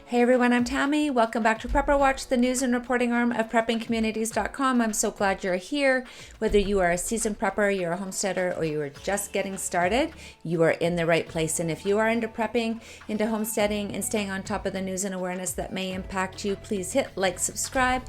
Hey everyone, I'm Tammy. Welcome back to Prepper Watch, the news and reporting arm of preppingcommunities.com. I'm so glad you're here. Whether you are a seasoned prepper, you're a homesteader, or you are just getting started, you are in the right place. And if you are into prepping, into homesteading, and staying on top of the news and awareness that may impact you, please hit like, subscribe,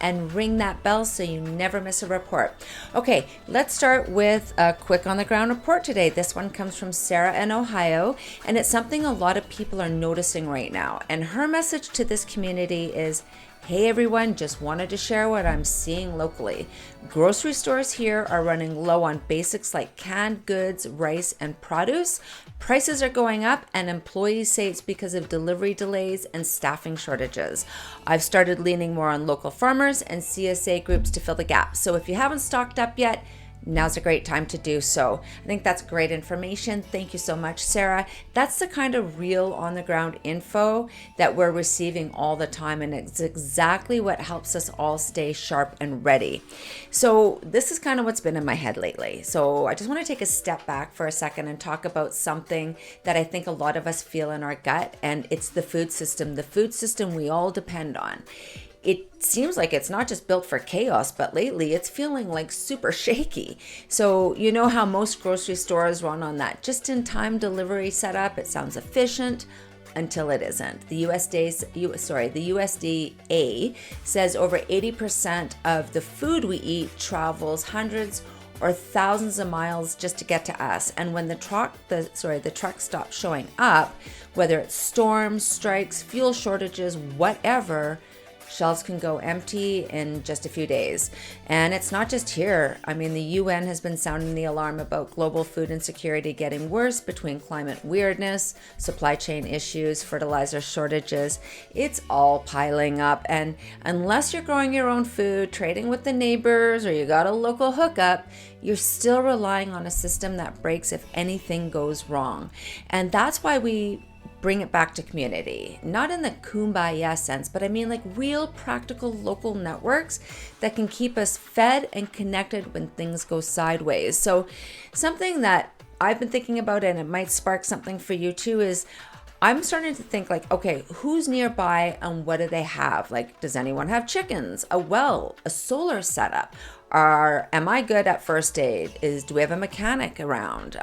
and ring that bell so you never miss a report. Okay, let's start with a quick on the ground report today. This one comes from Sarah in Ohio, and it's something a lot of people are noticing right now. And her message to this community is, hey everyone, just wanted to share what I'm seeing locally. Grocery stores here are running low on basics like canned goods, rice, and produce. Prices are going up, and employees say it's because of delivery delays and staffing shortages. I've started leaning more on local farmers and CSA groups to fill the gap. So if you haven't stocked up yet, now's a great time to do so. I think that's great information. Thank you so much, Sarah. That's the kind of real on the ground info that we're receiving all the time, and it's exactly what helps us all stay sharp and ready. So this is kind of what's been in my head lately. So I just want to take a step back for a second and talk about something that I think a lot of us feel in our gut, and it's the food system we all depend on. It seems like it's not just built for chaos, but lately it's feeling like super shaky. So you know how most grocery stores run on that just-in-time delivery setup? It sounds efficient until it isn't. The USDA says over 80% of the food we eat travels hundreds or thousands of miles just to get to us. And when the truck stops showing up, whether it's storms, strikes, fuel shortages, whatever, shelves can go empty in just a few days. And it's not just here. I mean, the UN has been sounding the alarm about global food insecurity getting worse between climate weirdness, supply chain issues, fertilizer shortages. It's all piling up. And unless you're growing your own food, trading with the neighbors, or you got a local hookup, you're still relying on a system that breaks if anything goes wrong. And that's why we bring it back to community, not in the kumbaya sense, but I mean like real practical local networks that can keep us fed and connected when things go sideways. So something that I've been thinking about, and it might spark something for you too, is I'm starting to think like, okay, who's nearby and what do they have? Like, does anyone have chickens, a well, a solar setup? Am I good at first aid? Do we have a mechanic around?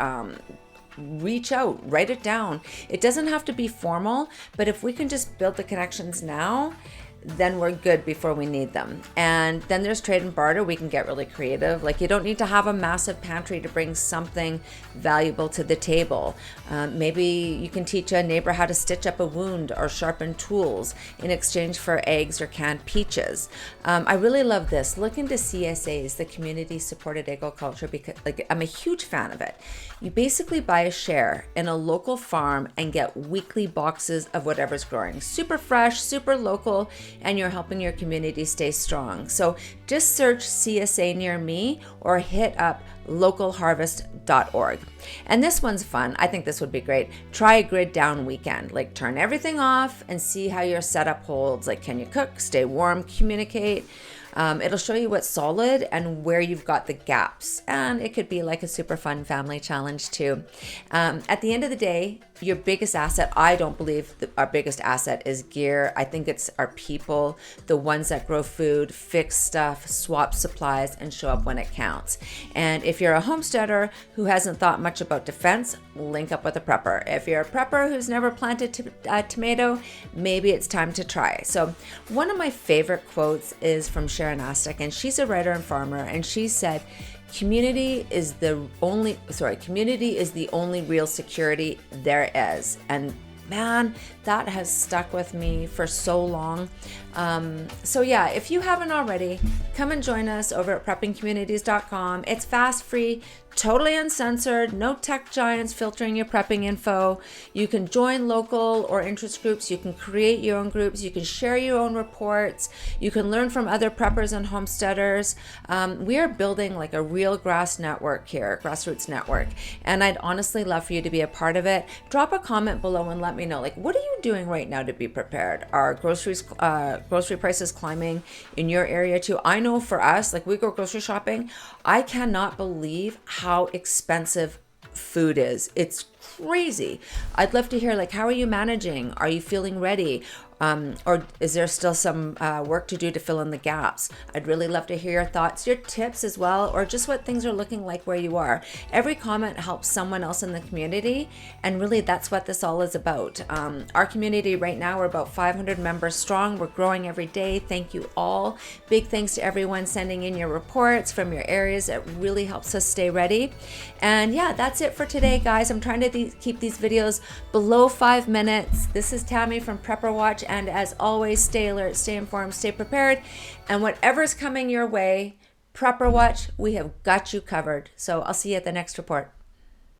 Reach out, write it down. It doesn't have to be formal, but if we can just build the connections now, then we're good before we need them. And then there's trade and barter. We can get really creative. Like, you don't need to have a massive pantry to bring something valuable to the table. Maybe you can teach a neighbor how to stitch up a wound or sharpen tools in exchange for eggs or canned peaches. I really love this. Look into CSAs, the community supported agriculture, because I'm a huge fan of it. You basically buy a share in a local farm and get weekly boxes of whatever's growing. Super fresh, super local, and you're helping your community stay strong. So just search CSA near me or hit up localharvest.org. And this one's fun. I think this would be great. Try a grid down weekend. Like, turn everything off and see how your setup holds. Like, can you cook, stay warm, communicate? It'll show you what's solid and where you've got the gaps. And it could be like a super fun family challenge too. At the end of the day, your biggest asset, I don't believe that our biggest asset is gear. I think it's our people, the ones that grow food, fix stuff, swap supplies, and show up when it counts. And if you're a homesteader who hasn't thought much about defense, link up with a prepper. If you're a prepper who's never planted a tomato, maybe it's time to try. So one of my favorite quotes is from Sharon Astic, and she's a writer and farmer, and she said, community is the only real security there is. And man, that has stuck with me for so long. So yeah, if you haven't already, come and join us over at preppingcommunities.com. It's fast, free, totally uncensored, no tech giants filtering your prepping info. You can join local or interest groups. You can create your own groups. You can share your own reports. You can learn from other preppers and homesteaders. We are building like a real grassroots network. And I'd honestly love for you to be a part of it. Drop a comment below and let me know, like, what are you doing right now to be prepared? Are grocery prices climbing in your area too? I know for us, like, we go grocery shopping, I cannot believe how expensive food is. It's crazy. I'd love to hear, like, how are you managing? Are you feeling ready? Or is there still some work to do to fill in the gaps? I'd really love to hear your thoughts, your tips as well, or just what things are looking like where you are. Every comment helps someone else in the community, and really that's what this all is about. Our community right now, we're about 500 members strong. We're growing every day. Thank you all. Big thanks to everyone sending in your reports from your areas. It really helps us stay ready. And yeah, that's it for today, guys. I'm trying to keep these videos below 5 minutes. This is Tammy from Prepper Watch, and as always, stay alert, stay informed, stay prepared, and whatever's coming your way, Prepper Watch, we have got you covered. So I'll see you at the next report.